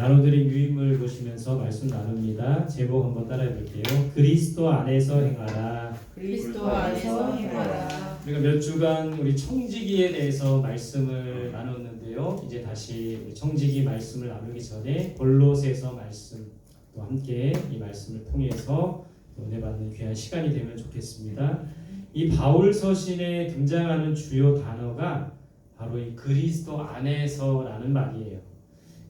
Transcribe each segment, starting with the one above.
나눠드린 유인물 보시면서 말씀 나눕니다. 제목 한번 따라해 볼게요. 그리스도 안에서 행하라. 그리스도 안에서 행하라. 우리가 몇 주간 우리 청지기에 대해서 말씀을 나눴는데요. 이제 다시 우리 청지기 말씀을 나누기 전에 골로새서 말씀 또 함께 이 말씀을 통해서 은혜 받는 귀한 시간이 되면 좋겠습니다. 이 바울 서신에 등장하는 주요 단어가 바로 이 그리스도 안에서라는 말이에요.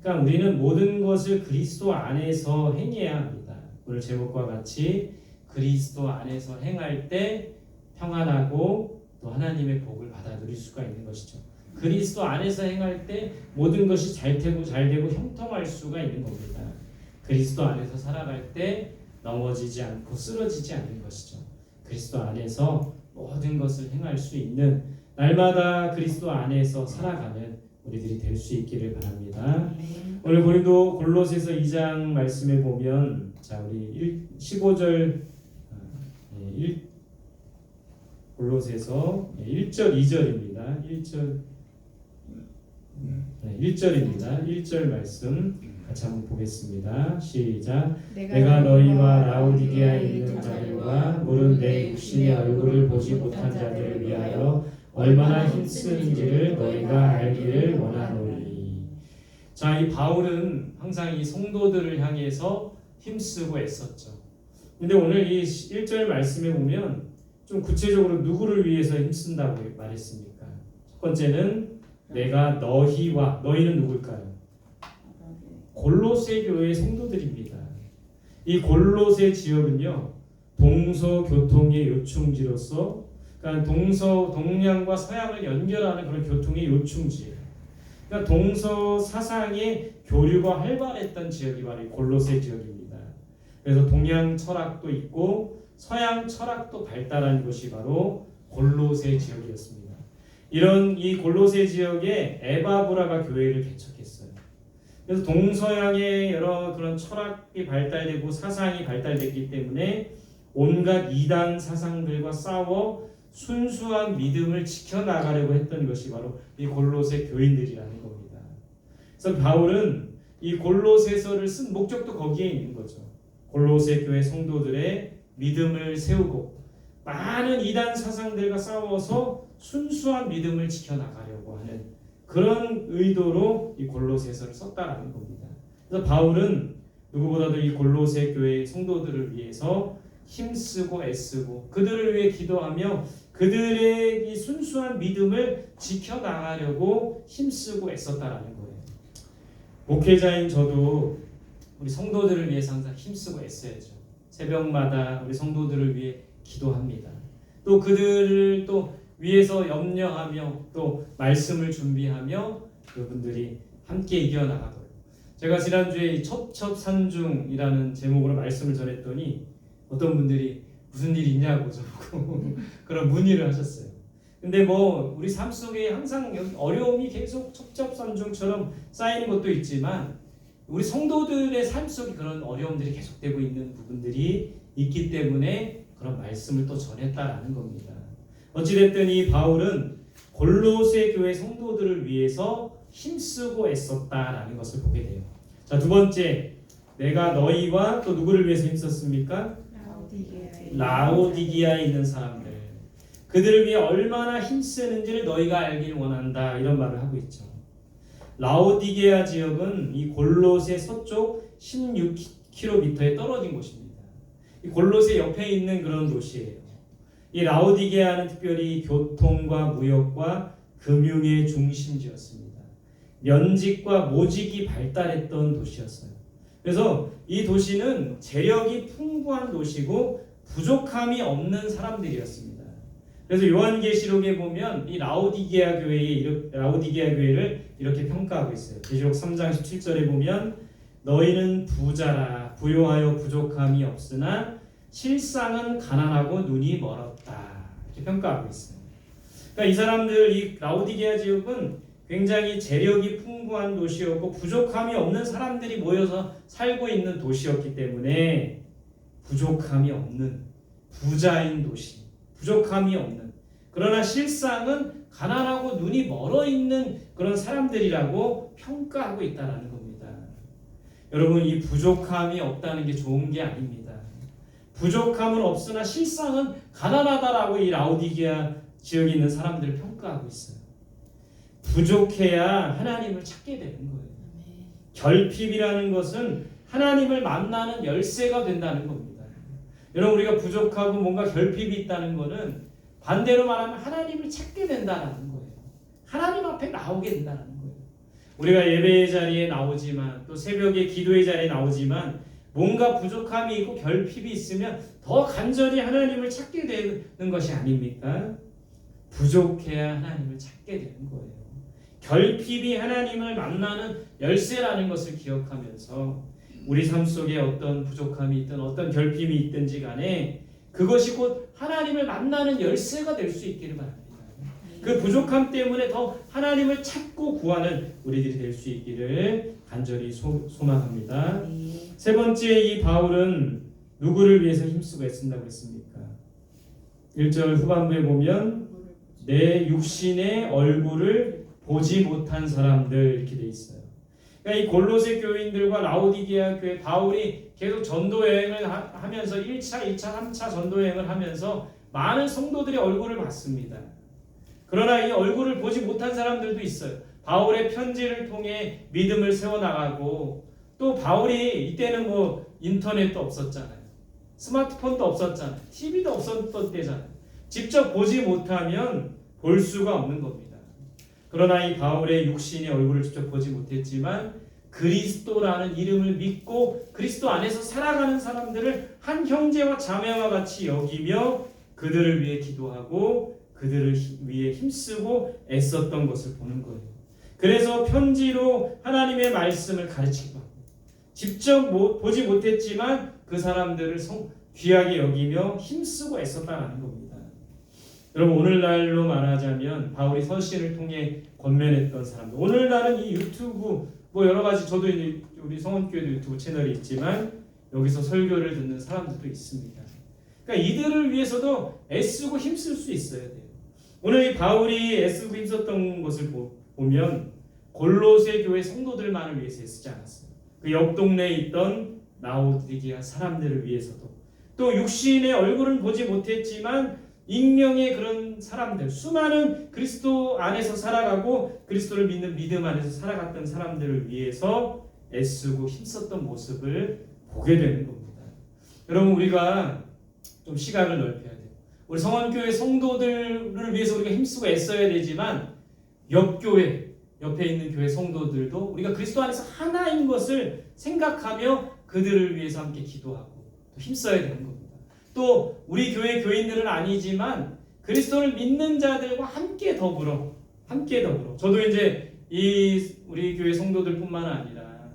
그러니까 우리는 모든 것을 그리스도 안에서 행해야 합니다. 오늘 제목과 같이 그리스도 안에서 행할 때 평안하고 또 하나님의 복을 받아 누릴 수가 있는 것이죠. 그리스도 안에서 행할 때 모든 것이 잘 되고 형통할 수가 있는 겁니다. 그리스도 안에서 살아갈 때 넘어지지 않고 쓰러지지 않는 것이죠. 그리스도 안에서 모든 것을 행할 수 있는 날마다 그리스도 안에서 살아가는 우리들이 될 수 있기를 바랍니다. 오늘 골로새서 2장 말씀에 보면 자 우리 15절 골로새서 1절 2절입니다. 1절입니다. 1절 말씀 같이 한번 보겠습니다. 시작. 내가 너희와 라오디게아에 있는 자들과 물은 내 육신의 얼굴을 보지 못한 자들을 위하여 얼마나 힘쓰는지를 너희가 알기를 원하노니. 자, 이 바울은 항상 이 성도들을 향해서 힘쓰고 애썼죠. 근데 오늘 이 1절 말씀에 보면 좀 구체적으로 누구를 위해서 힘쓴다고 말했습니까? 첫 번째는 내가 너희와, 너희는 누굴까요? 골로새 교회의 성도들입니다. 이 골로새 지역은요 동서교통의 요충지로서, 그러니까 동양과 서양을 연결하는 그런 교통의 요충지예요. 그러니까 동서 사상의 교류가 활발했던 지역이 바로 골로새 지역입니다. 그래서 동양 철학도 있고 서양 철학도 발달한 곳이 바로 골로새 지역이었습니다. 이런 이 골로새 지역에 에바브라가 교회를 개척했어요. 그래서 동서양의 여러 그런 철학이 발달되고 사상이 발달됐기 때문에 온갖 이단 사상들과 싸워 순수한 믿음을 지켜나가려고 했던 것이 바로 이 골로새 교인들이라는 겁니다. 그래서 바울은 이 골로새서를 쓴 목적도 거기에 있는 거죠. 골로새 교회 성도들의 믿음을 세우고 많은 이단 사상들과 싸워서 순수한 믿음을 지켜나가려고 하는 그런 의도로 이 골로새서를 썼다라는 겁니다. 그래서 바울은 누구보다도 이 골로새 교회 성도들을 위해서 힘쓰고 애쓰고 그들을 위해 기도하며 그들의 이 순수한 믿음을 지켜나가려고 힘쓰고 애썼다라는 거예요. 목회자인 저도 우리 성도들을 위해서 항상 힘쓰고 애써야죠. 새벽마다 우리 성도들을 위해 기도합니다. 또 그들을 또 위해서 염려하며 또 말씀을 준비하며 그분들이 함께 이겨나가도록. 제가 지난주에 첩첩산중이라는 제목으로 말씀을 전했더니 어떤 분들이 무슨 일 있냐고 저보고 그런 문의를 하셨어요. 근데 뭐 우리 삶 속에 항상 어려움이 계속 첩첩산중처럼 쌓이는 것도 있지만 우리 성도들의 삶 속에 그런 어려움들이 계속되고 있는 부분들이 있기 때문에 그런 말씀을 또 전했다라는 겁니다. 어찌됐든 이 바울은 골로새 교회 성도들을 위해서 힘쓰고 애썼다라는 것을 보게 돼요. 자, 두 번째, 내가 너희와 또 누구를 위해서 힘썼습니까? 라오디게아에 있는 사람들, 그들을 위해 얼마나 힘쓰는지를 너희가 알길 원한다, 이런 말을 하고 있죠. 라오디게아 지역은 이 골로새 서쪽 16km에 떨어진 곳입니다. 이 골로새 옆에 있는 그런 도시예요. 이 라오디게아는 특별히 교통과 무역과 금융의 중심지였습니다. 면직과 모직이 발달했던 도시였어요. 그래서 이 도시는 재력이 풍부한 도시고 부족함이 없는 사람들이었습니다. 그래서 요한계시록에 보면 이 라오디게아 교회를 이렇게 평가하고 있어요. 계시록 3장 17절에 보면 너희는 부자라 부요하여 부족함이 없으나 실상은 가난하고 눈이 멀었다, 이렇게 평가하고 있어요. 그러니까 이 사람들, 이 라오디게아 지역은 굉장히 재력이 풍부한 도시였고 부족함이 없는 사람들이 모여서 살고 있는 도시였기 때문에 부족함이 없는 부자인 도시, 부족함이 없는, 그러나 실상은 가난하고 눈이 멀어 있는 그런 사람들이라고 평가하고 있다라는 겁니다. 여러분, 이 부족함이 없다는 게 좋은 게 아닙니다. 부족함은 없으나 실상은 가난하다라고 이 라오디게아 지역에 있는 사람들을 평가하고 있어요. 부족해야 하나님을 찾게 되는 거예요. 결핍이라는 것은 하나님을 만나는 열쇠가 된다는 겁니다. 여러분, 우리가 부족하고 뭔가 결핍이 있다는 것은 반대로 말하면 하나님을 찾게 된다는 거예요. 하나님 앞에 나오게 된다는 거예요. 우리가 예배의 자리에 나오지만 또 새벽에 기도의 자리에 나오지만 뭔가 부족함이 있고 결핍이 있으면 더 간절히 하나님을 찾게 되는 것이 아닙니까? 부족해야 하나님을 찾게 되는 거예요. 결핍이 하나님을 만나는 열쇠라는 것을 기억하면서 우리 삶 속에 어떤 부족함이 있든 어떤 결핍이 있든지 간에 그것이 곧 하나님을 만나는 열쇠가 될 수 있기를 바랍니다. 그 부족함 때문에 더 하나님을 찾고 구하는 우리들이 될 수 있기를 간절히 소망합니다. 세 번째, 이 바울은 누구를 위해서 힘쓰고 애쓴다고 했습니까? 1절 후반부에 보면 내 육신의 얼굴을 보지 못한 사람들 이렇게 돼 있어요. 그러니까 이 골로새 교인들과 라오디게아 교회 바울이 계속 전도 여행을 하면서 1차, 2차, 3차 전도 여행을 하면서 많은 성도들의 얼굴을 봤습니다. 그러나 이 얼굴을 보지 못한 사람들도 있어요. 바울의 편지를 통해 믿음을 세워나가고 또 바울이 이때는 뭐 인터넷도 없었잖아요. 스마트폰도 없었잖아요. TV도 없었던 때잖아요. 직접 보지 못하면 볼 수가 없는 겁니다. 그러나 이 바울의 육신의 얼굴을 직접 보지 못했지만 그리스도라는 이름을 믿고 그리스도 안에서 살아가는 사람들을 한 형제와 자매와 같이 여기며 그들을 위해 기도하고 그들을 위해 힘쓰고 애썼던 것을 보는 거예요. 그래서 편지로 하나님의 말씀을 가르치고 직접 보지 못했지만 그 사람들을 귀하게 여기며 힘쓰고 애썼다는 겁니다. 여러분, 오늘날로 말하자면 바울이 서신을 통해 권면했던 사람들, 오늘날은 이 유튜브 뭐 여러 가지, 저도 이제 우리 성원교회도 유튜브 채널이 있지만 여기서 설교를 듣는 사람들도 있습니다. 그러니까 이들을 위해서도 애쓰고 힘쓸 수 있어야 돼요. 오늘 이 바울이 애쓰고 힘썼던 것을 보면 골로새 교회 성도들만을 위해서 애쓰지 않았어요. 그 옆 동네에 있던 라오디게아 사람들을 위해서도, 또 육신의 얼굴은 보지 못했지만 익명의 그런 사람들, 수많은 그리스도 안에서 살아가고 그리스도를 믿는 믿음 안에서 살아갔던 사람들을 위해서 애쓰고 힘썼던 모습을 보게 되는 겁니다. 여러분, 우리가 좀 시각을 넓혀야 돼요. 우리 성원교회 성도들을 위해서 우리가 힘쓰고 애써야 되지만 옆교회, 옆에 있는 교회 성도들도 우리가 그리스도 안에서 하나인 것을 생각하며 그들을 위해서 함께 기도하고 또 힘써야 되는 겁니다. 또 우리 교회 교인들은 아니지만 그리스도를 믿는 자들과 함께 더불어 저도 이제 이 우리 교회 성도들뿐만 아니라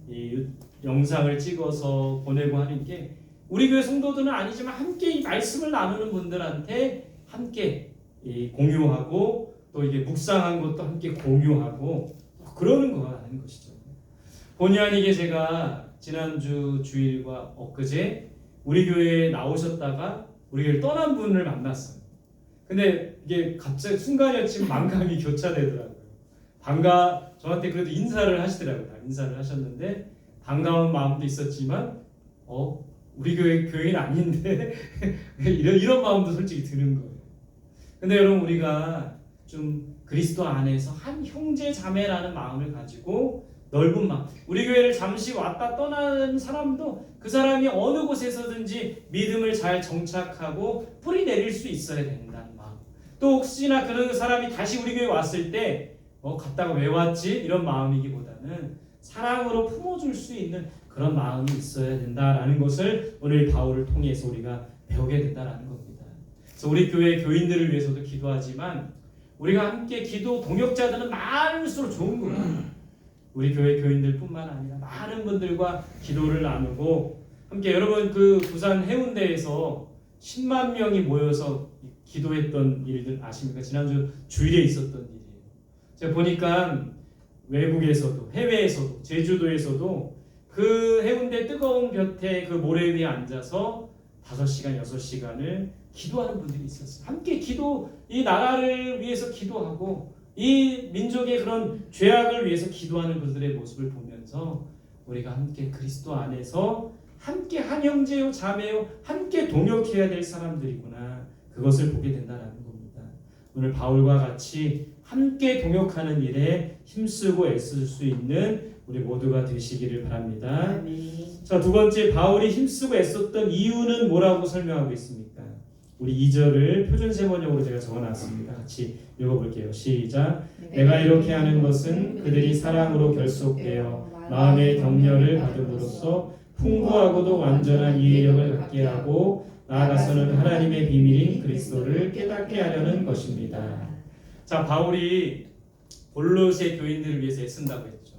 이 영상을 찍어서 보내고 하는 게 우리 교회 성도들은 아니지만 함께 이 말씀을 나누는 분들한테 함께 공유하고 또 이게 묵상한 것도 함께 공유하고 그러는 거라는 것이죠. 본의 아니게 제가 지난주 주일과 엊그제 우리 교회에 나오셨다가 우리 교회를 떠난 분을 만났어요. 근데 이게 갑자기 순간이었지만 만감이 교차되더라고요. 저한테 그래도 인사를 하시더라고요. 인사를 하셨는데 반가운 마음도 있었지만 우리 교회 교인 아닌데 이런 마음도 솔직히 드는 거예요. 근데 여러분, 우리가 좀 그리스도 안에서 한 형제 자매라는 마음을 가지고 넓은 마음, 우리 교회를 잠시 왔다 떠나는 사람도 그 사람이 어느 곳에서든지 믿음을 잘 정착하고 뿌리 내릴 수 있어야 된다는 마음, 또 혹시나 그 사람이 다시 우리 교회 왔을 때 갔다가 왜 왔지? 이런 마음이기보다는 사랑으로 품어줄 수 있는 그런 마음이 있어야 된다라는 것을 오늘 바울을 통해서 우리가 배우게 된다라는 겁니다. 그래서 우리 교회 교인들을 위해서도 기도하지만 우리가 함께 기도 동역자들은 많을수록 좋은 거예요. 우리 교회 교인들뿐만 아니라 많은 분들과 기도를 나누고 함께, 여러분 그 부산 해운대에서 10만 명이 모여서 기도했던 일들 아십니까? 지난주 주일에 있었던 일이에요. 제가 보니까 외국에서도 해외에서도 제주도에서도 그 해운대 뜨거운 볕에 그 모래 위에 앉아서 5시간, 6시간을 기도하는 분들이 있었어요. 함께 이 나라를 위해서 기도하고 이 민족의 그런 죄악을 위해서 기도하는 그들의 모습을 보면서 우리가 함께 그리스도 안에서 함께 한 형제요 자매요 함께 동역해야 될 사람들이구나. 그것을 보게 된다는 겁니다. 오늘 바울과 같이 함께 동역하는 일에 힘쓰고 애쓸 수 있는 우리 모두가 되시기를 바랍니다. 자, 두 번째, 바울이 힘쓰고 애썼던 이유는 뭐라고 설명하고 있습니까? 우리 2절을 표준세번역으로 제가 적어놨습니다. 같이 읽어볼게요. 시작. 내가 이렇게 하는 것은 그들이 사랑으로 결속되어 마음의 격려를 받음으로써 풍부하고도 완전한 이해력을 갖게 하고 나아가서는 하나님의 비밀인 그리스도를 깨닫게 하려는 것입니다. 자, 바울이 골로새 교인들을 위해서 애쓴다고 했죠.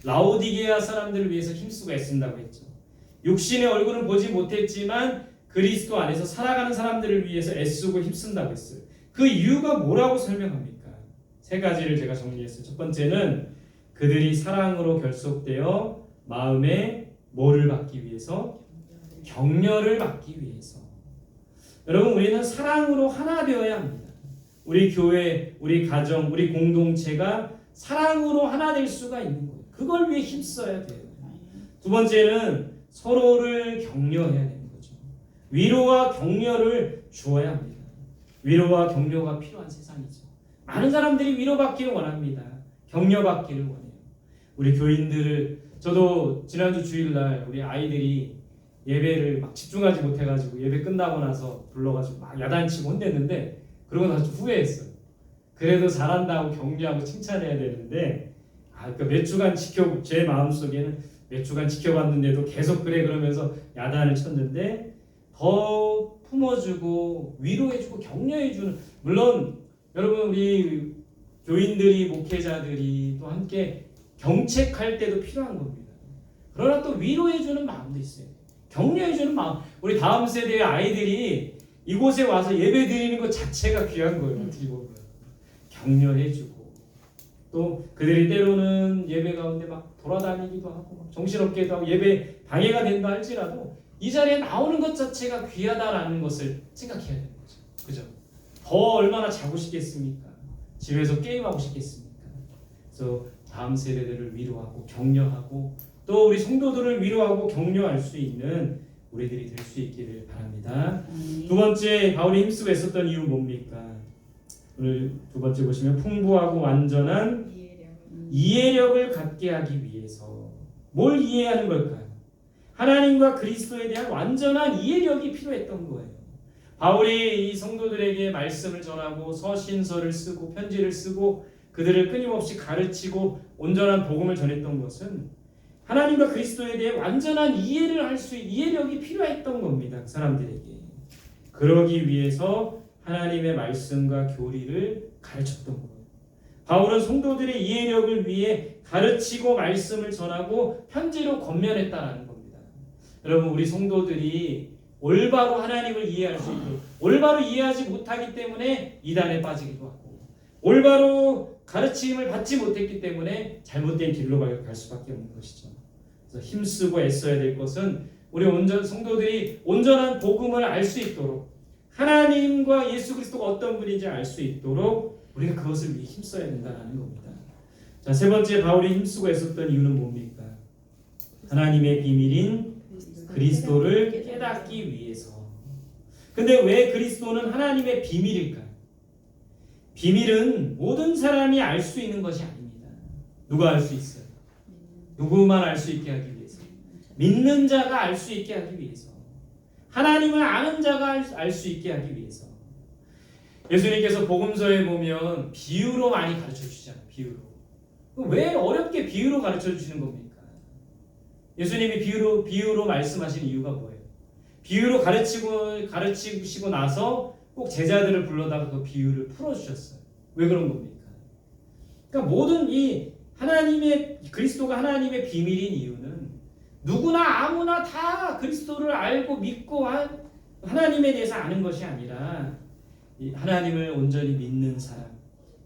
라오디게아 사람들을 위해서 힘쓰고 애쓴다고 했죠. 육신의 얼굴은 보지 못했지만 그리스도 안에서 살아가는 사람들을 위해서 애쓰고 힘쓴다고 했어요. 그 이유가 뭐라고 설명합니까? 세 가지를 제가 정리했어요. 첫 번째는 그들이 사랑으로 결속되어 마음에 뭐를 받기 위해서? 격려를 받기 위해서. 여러분, 우리는 사랑으로 하나 되어야 합니다. 우리 교회, 우리 가정, 우리 공동체가 사랑으로 하나 될 수가 있는 거예요. 그걸 위해 힘써야 돼요. 두 번째는 서로를 격려해야 되는 거죠. 위로와 격려를 주어야 합니다. 위로와 격려가 필요한 세상이죠. 많은 사람들이 위로받기를 원합니다. 격려받기를 원해요. 우리 교인들을, 저도 지난주 주일날 우리 아이들이 예배를 막 집중하지 못해가지고 예배 끝나고 나서 불러가지고 막 야단치고 혼냈는데 그러고 나서 좀 후회했어요. 그래도 잘한다고 격려하고 칭찬해야 되는데 그러니까 몇 주간 제 마음속에는 몇 주간 지켜봤는데도 계속 그래 그러면서 야단을 쳤는데 더 품어주고 위로해주고 격려해주는, 물론 여러분 우리 교인들이 목회자들이 또 함께 경책할 때도 필요한 겁니다. 그러나 또 위로해주는 마음도 있어요. 격려해주는 마음. 우리 다음 세대의 아이들이 이곳에 와서 예배 드리는 것 자체가 귀한 거예요. 어떻게 보면 격려해주고 또 그들이 때로는 예배 가운데 막 돌아다니기도 하고 막 정신없게도 하고 예배 방해가 된다 할지라도 이 자리에 나오는 것 자체가 귀하다라는 것을 생각해야 되는 거죠. 그죠? 더 얼마나 자고 싶겠습니까? 집에서 게임하고 싶겠습니까? 그래서 다음 세대들을 위로하고 격려하고 또 우리 성도들을 위로하고 격려할 수 있는 우리들이 될 수 있기를 바랍니다. 두 번째, 바울이 힘쓰고 애썼던 이유는 뭡니까? 오늘 두 번째 보시면 풍부하고 완전한 이해력을 갖게 하기 위해서. 뭘 이해하는 걸까요? 하나님과 그리스도에 대한 완전한 이해력이 필요했던 거예요. 바울이 이 성도들에게 말씀을 전하고 서신서를 쓰고 편지를 쓰고 그들을 끊임없이 가르치고 온전한 복음을 전했던 것은 하나님과 그리스도에 대해 완전한 이해를 할 수 있는 이해력이 필요했던 겁니다. 그 사람들에게. 그러기 위해서 하나님의 말씀과 교리를 가르쳤던 거예요. 바울은 성도들의 이해력을 위해 가르치고 말씀을 전하고 편지로 권면했다라는 겁니다. 여러분, 우리 성도들이 올바로 하나님을 이해할 수 있도록, 올바로 이해하지 못하기 때문에 이단에 빠지기도 하고 올바로 가르침을 받지 못했기 때문에 잘못된 길로 갈 수밖에 없는 것이죠. 그래서 힘쓰고 애써야 될 것은 우리 성도들이 온전한 복음을 알 수 있도록, 하나님과 예수 그리스도가 어떤 분인지 알 수 있도록 우리가 그것을 위해 힘써야 된다는 겁니다. 자, 세 번째, 바울이 힘쓰고 애썼던 이유는 뭡니까? 하나님의 비밀인 그리스도를 깨닫기 위해서. 근데 왜 그리스도는 하나님의 비밀일까요? 비밀은 모든 사람이 알 수 있는 것이 아닙니다. 누가 알 수 있어요? 누구만 알 수 있게 하기 위해서. 믿는 자가 알 수 있게 하기 위해서. 하나님을 아는 자가 알 수 있게 하기 위해서. 예수님께서 복음서에 보면 비유로 많이 가르쳐 주시잖아요. 비유로. 왜 어렵게 비유로 가르쳐 주시는 겁니까? 예수님이 비유로 말씀하신 이유가 뭐예요? 비유로 가르치시고 나서 꼭 제자들을 불러다가 그 비유를 풀어주셨어요. 왜 그런 겁니까? 그러니까 모든 이 그리스도가 하나님의 비밀인 이유는 누구나 아무나 다 그리스도를 알고 믿고 하나님에 대해서 아는 것이 아니라 하나님을 온전히 믿는 사람,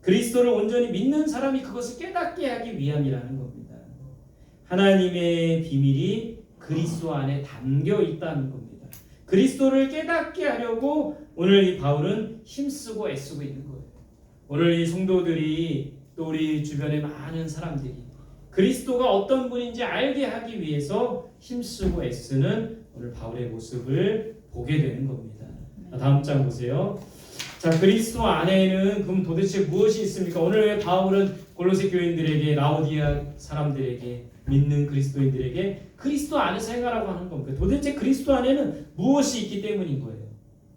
그리스도를 온전히 믿는 사람이 그것을 깨닫게 하기 위함이라는 겁니다. 하나님의 비밀이 그리스도 안에 담겨 있다는 겁니다. 그리스도를 깨닫게 하려고 오늘 이 바울은 힘쓰고 애쓰고 있는 거예요. 오늘 이 성도들이 또 우리 주변의 많은 사람들이 그리스도가 어떤 분인지 알게 하기 위해서 힘쓰고 애쓰는 오늘 바울의 모습을 보게 되는 겁니다. 다음 장 보세요. 자, 그리스도 안에는 그럼 도대체 무엇이 있습니까? 오늘 왜 바울은 골로새 교인들에게, 라오디아 사람들에게, 믿는 그리스도인들에게 그리스도 안에서 행하라고 하는 겁니까? 도대체 그리스도 안에는 무엇이 있기 때문인 거예요.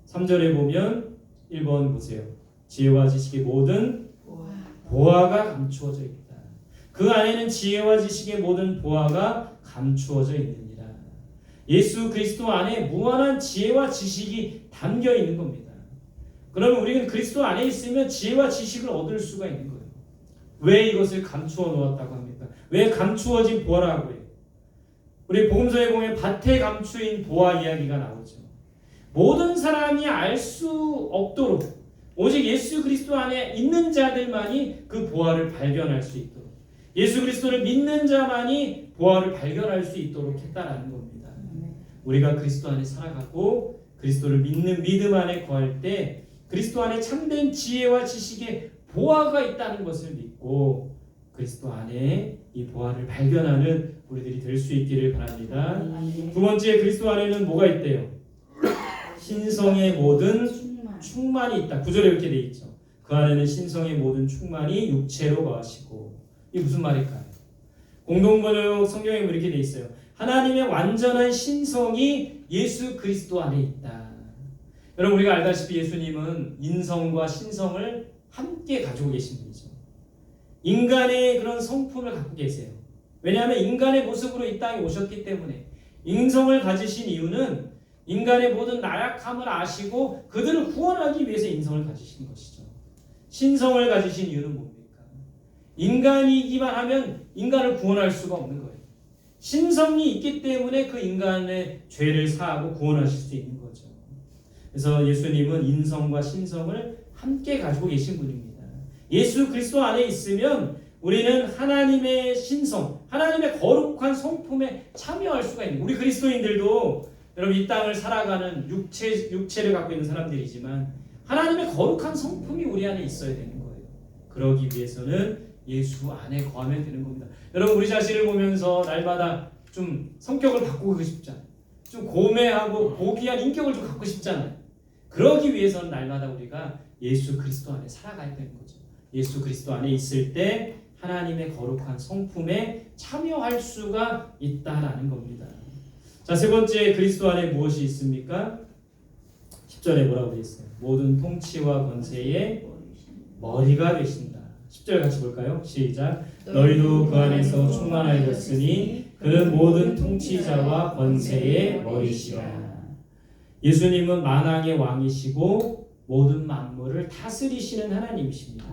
3절에 보면 1번 보세요. 지혜와 지식의 모든 보화가 감추어져 있다. 그 안에는 지혜와 지식의 모든 보화가 감추어져 있느니라. 예수 그리스도 안에 무한한 지혜와 지식이 담겨 있는 겁니다. 그러면 우리는 그리스도 안에 있으면 지혜와 지식을 얻을 수가 있는 거예요. 왜 이것을 감추어 놓았다고 합니까? 왜 감추어진 보화라고 해요? 우리 복음서에 보면 밭에 감추인 보화 이야기가 나오죠. 모든 사람이 알 수 없도록 오직 예수 그리스도 안에 있는 자들만이 그 보화를 발견할 수 있도록, 예수 그리스도를 믿는 자만이 보화를 발견할 수 있도록 했다라는 겁니다. 우리가 그리스도 안에 살아가고 그리스도를 믿는 믿음 안에 거할 때 그리스도 안에 참된 지혜와 지식의 보화가 있다는 것을 믿고 그리스도 안에 이 보화를 발견하는 우리들이 될 수 있기를 바랍니다. 두 번째, 그리스도 안에는 뭐가 있대요? 신성의 모든 충만이 있다. 9절에 이렇게 돼 있죠. 그 안에는 신성의 모든 충만이 육체로 거하시고. 이게 무슨 말일까요? 공동번역 성경에 이렇게 돼 있어요. 하나님의 완전한 신성이 예수 그리스도 안에 있다. 여러분, 우리가 알다시피 예수님은 인성과 신성을 함께 가지고 계신 분이죠. 인간의 그런 성품을 갖고 계세요. 왜냐하면 인간의 모습으로 이 땅에 오셨기 때문에. 인성을 가지신 이유는 인간의 모든 나약함을 아시고 그들을 구원하기 위해서 인성을 가지신 것이죠. 신성을 가지신 이유는 뭡니까? 인간이기만 하면 인간을 구원할 수가 없는 거예요. 신성이 있기 때문에 그 인간의 죄를 사하고 구원하실 수 있는 거죠. 그래서 예수님은 인성과 신성을 함께 가지고 계신 분입니다. 예수 그리스도 안에 있으면 우리는 하나님의 신성, 하나님의 거룩한 성품에 참여할 수가 있는, 우리 그리스도인들도 여러분 이 땅을 살아가는 육체를 갖고 있는 사람들이지만 하나님의 거룩한 성품이 우리 안에 있어야 되는 거예요. 그러기 위해서는 예수 안에 거하면 되는 겁니다. 여러분, 우리 자신을 보면서 날마다 좀 성격을 바꾸고 싶잖아요. 좀 고매하고 고귀한 인격을 좀 갖고 싶잖아요. 그러기 위해서는 날마다 우리가 예수 그리스도 안에 살아가야 되는 거죠. 예수 그리스도 안에 있을 때 하나님의 거룩한 성품에 참여할 수가 있다라는 겁니다. 자, 세 번째, 그리스도 안에 무엇이 있습니까? 10절에 뭐라고 되어 있어요? 모든 통치와 권세의 머리가 되신다. 10절 같이 볼까요? 시작. 너희도 그 안에서 충만하였으니 그는 모든 통치자와 권세의 머리시라. 예수님은 만왕의 왕이시고 모든 만물을 다스리시는 하나님이십니다.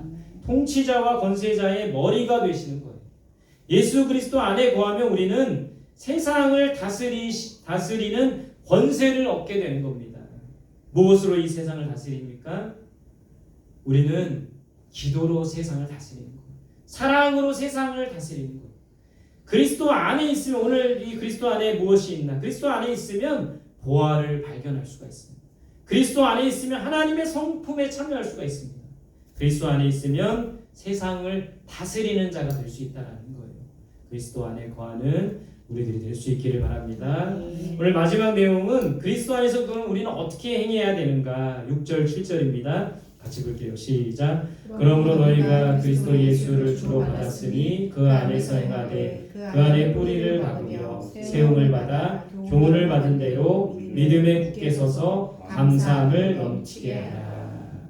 통치자와 권세자의 머리가 되시는 거예요. 예수 그리스도 안에 거하면 우리는 세상을 다스리는 권세를 얻게 되는 겁니다. 무엇으로 이 세상을 다스립니까? 우리는 기도로 세상을 다스리는 거예요. 사랑으로 세상을 다스리는 거예요. 그리스도 안에 있으면, 오늘 이 그리스도 안에 무엇이 있나? 그리스도 안에 있으면 보화를 발견할 수가 있습니다. 그리스도 안에 있으면 하나님의 성품에 참여할 수가 있습니다. 그리스도 안에 있으면 세상을 다스리는 자가 될 수 있다는 거예요. 그리스도 안에 거하는 우리들이 될 수 있기를 바랍니다. 오늘 마지막 내용은 그리스도 안에서 그럼 우리는 어떻게 행해야 되는가? 6절 7절입니다. 같이 볼게요. 시작. 그러므로 너희가 그리스도 예수를 주로 받았으니 그 안에서 행하되 그 안에 뿌리를 박으며 세움을 받아 교훈을 받은 대로 믿음에 굳게 서서 감사함을 넘치게 하라.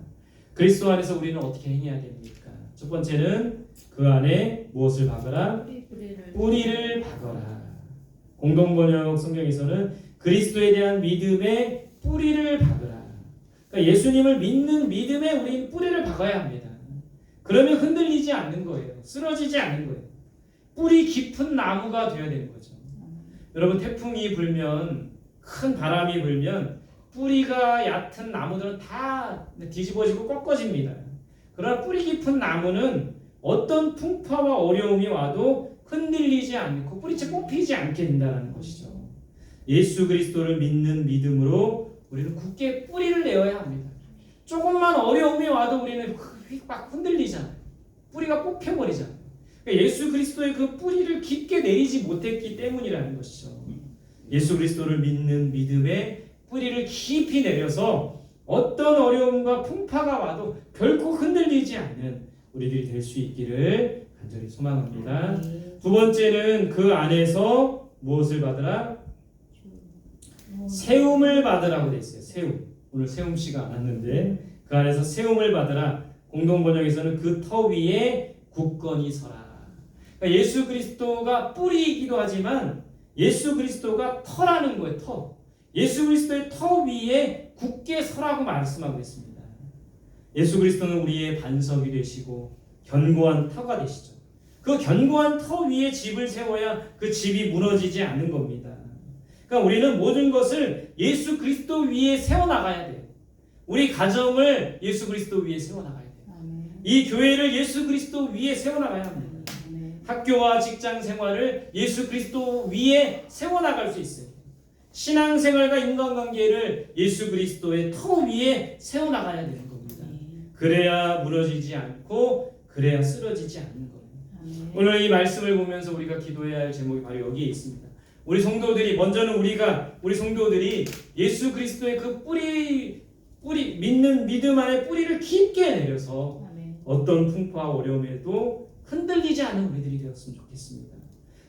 그리스도 안에서 우리는 어떻게 행해야 됩니까? 첫 번째는 그 안에 무엇을 박으라? 뿌리를 박어라. 공동번역 성경에서는 그리스도에 대한 믿음의 뿌리를 박으라. 그러니까 예수님을 믿는 믿음에 우리는 뿌리를 박아야 합니다. 그러면 흔들리지 않는 거예요. 쓰러지지 않는 거예요. 뿌리 깊은 나무가 되어야 되는 거죠. 여러분, 태풍이 불면, 큰 바람이 불면 뿌리가 얕은 나무들은 다 뒤집어지고 꺾어집니다. 그러나 뿌리 깊은 나무는 어떤 풍파와 어려움이 와도 흔들리지 않고 뿌리채 뽑히지 않게 된다는 것이죠. 예수 그리스도를 믿는 믿음으로 우리는 굳게 뿌리를 내어야 합니다. 조금만 어려움이 와도 우리는 막 흔들리잖아요. 뿌리가 뽑혀버리잖아요. 그러니까 예수 그리스도의 그 뿌리를 깊게 내리지 못했기 때문이라는 것이죠. 예수 그리스도를 믿는 믿음의 뿌리를 깊이 내려서 어떤 어려움과 풍파가 와도 결코 흔들리지 않는 우리들이 될 수 있기를 간절히 소망합니다. 두 번째는 그 안에서 무엇을 받으라? 세움을 받으라고 돼 있어요. 세움. 오늘 세움 씨가 안 왔는데 그 안에서 세움을 받으라. 공동 번역에서는 그 터 위에 굳건히 서라. 그러니까 예수 그리스도가 뿌리이기도 하지만 예수 그리스도가 터라는 거예요. 터. 예수 그리스도의 터 위에 굳게 서라고 말씀하고 있습니다. 예수 그리스도는 우리의 반석이 되시고 견고한 터가 되시죠. 그 견고한 터 위에 집을 세워야 그 집이 무너지지 않는 겁니다. 그러니까 우리는 모든 것을 예수 그리스도 위에 세워나가야 돼요. 우리 가정을 예수 그리스도 위에 세워나가야 돼요. 이 교회를 예수 그리스도 위에 세워나가야 합니다. 학교와 직장 생활을 예수 그리스도 위에 세워나갈 수 있어요. 신앙생활과 인간관계를 예수 그리스도의 터 위에 세워나가야 되는 겁니다. 그래야 무너지지 않고 그래야 쓰러지지 않는 거예요. 오늘 이 말씀을 보면서 우리가 기도해야 할 제목이 바로 여기에 있습니다. 우리 성도들이 먼저는 우리 성도들이 예수 그리스도의 그 뿌리 믿는 믿음 안에 뿌리를 깊게 내려서 어떤 풍파와 어려움에도 흔들리지 않는 우리들이 되었으면 좋겠습니다.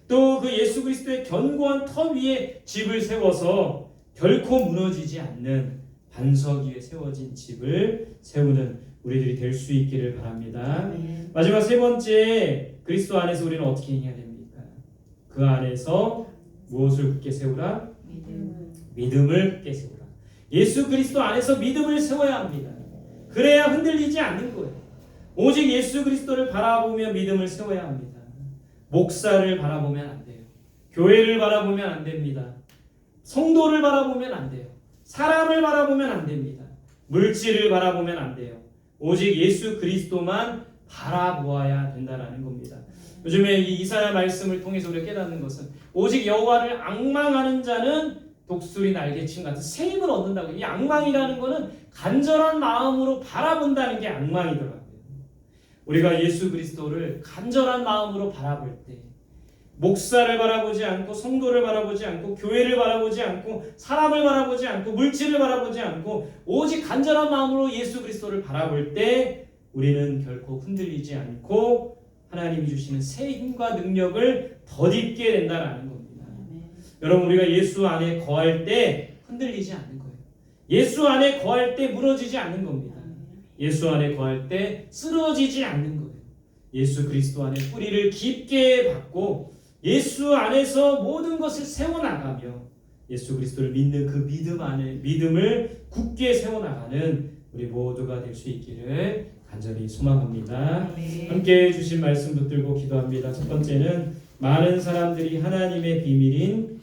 또 그 예수 그리스도의 견고한 터 위에 집을 세워서 결코 무너지지 않는 반석 위에 세워진 집을 세우는 우리들이 될 수 있기를 바랍니다. 마지막 세 번째, 그리스도 안에서 우리는 어떻게 해야 됩니까? 그 안에서 무엇을 굳게 세우라? 믿음을 굳게 세우라. 예수 그리스도 안에서 믿음을 세워야 합니다. 그래야 흔들리지 않는 거예요. 오직 예수 그리스도를 바라보며 믿음을 세워야 합니다. 목사를 바라보면 안 돼요. 교회를 바라보면 안 됩니다. 성도를 바라보면 안 돼요. 사람을 바라보면 안 됩니다. 물질을 바라보면 안 돼요. 오직 예수 그리스도만 바라보아야 된다는 겁니다. 요즘에 이 이사야 말씀을 통해서 우리가 깨닫는 것은 오직 여호와를 앙망하는 자는 독수리 날개침 같은 새 힘을 얻는다고. 이 앙망이라는 것은 간절한 마음으로 바라본다는 게 앙망이더라고요. 우리가 예수 그리스도를 간절한 마음으로 바라볼 때 목사를 바라보지 않고 성도를 바라보지 않고 교회를 바라보지 않고 사람을 바라보지 않고 물질을 바라보지 않고 오직 간절한 마음으로 예수 그리스도를 바라볼 때 우리는 결코 흔들리지 않고 하나님이 주시는 새 힘과 능력을 덧입게 된다는 겁니다. 여러분, 우리가 예수 안에 거할 때 흔들리지 않는 거예요. 예수 안에 거할 때 무너지지 않는 겁니다. 예수 안에 거할 때 쓰러지지 않는 거예요. 예수 그리스도 안에 뿌리를 깊게 박고 예수 안에서 모든 것을 세워나가며 예수 그리스도를 믿는 그 믿음 안에 믿음을 굳게 세워나가는 우리 모두가 될 수 있기를 간절히 소망합니다. 함께 주신 말씀 붙들고 기도합니다. 첫 번째는 많은 사람들이 하나님의 비밀인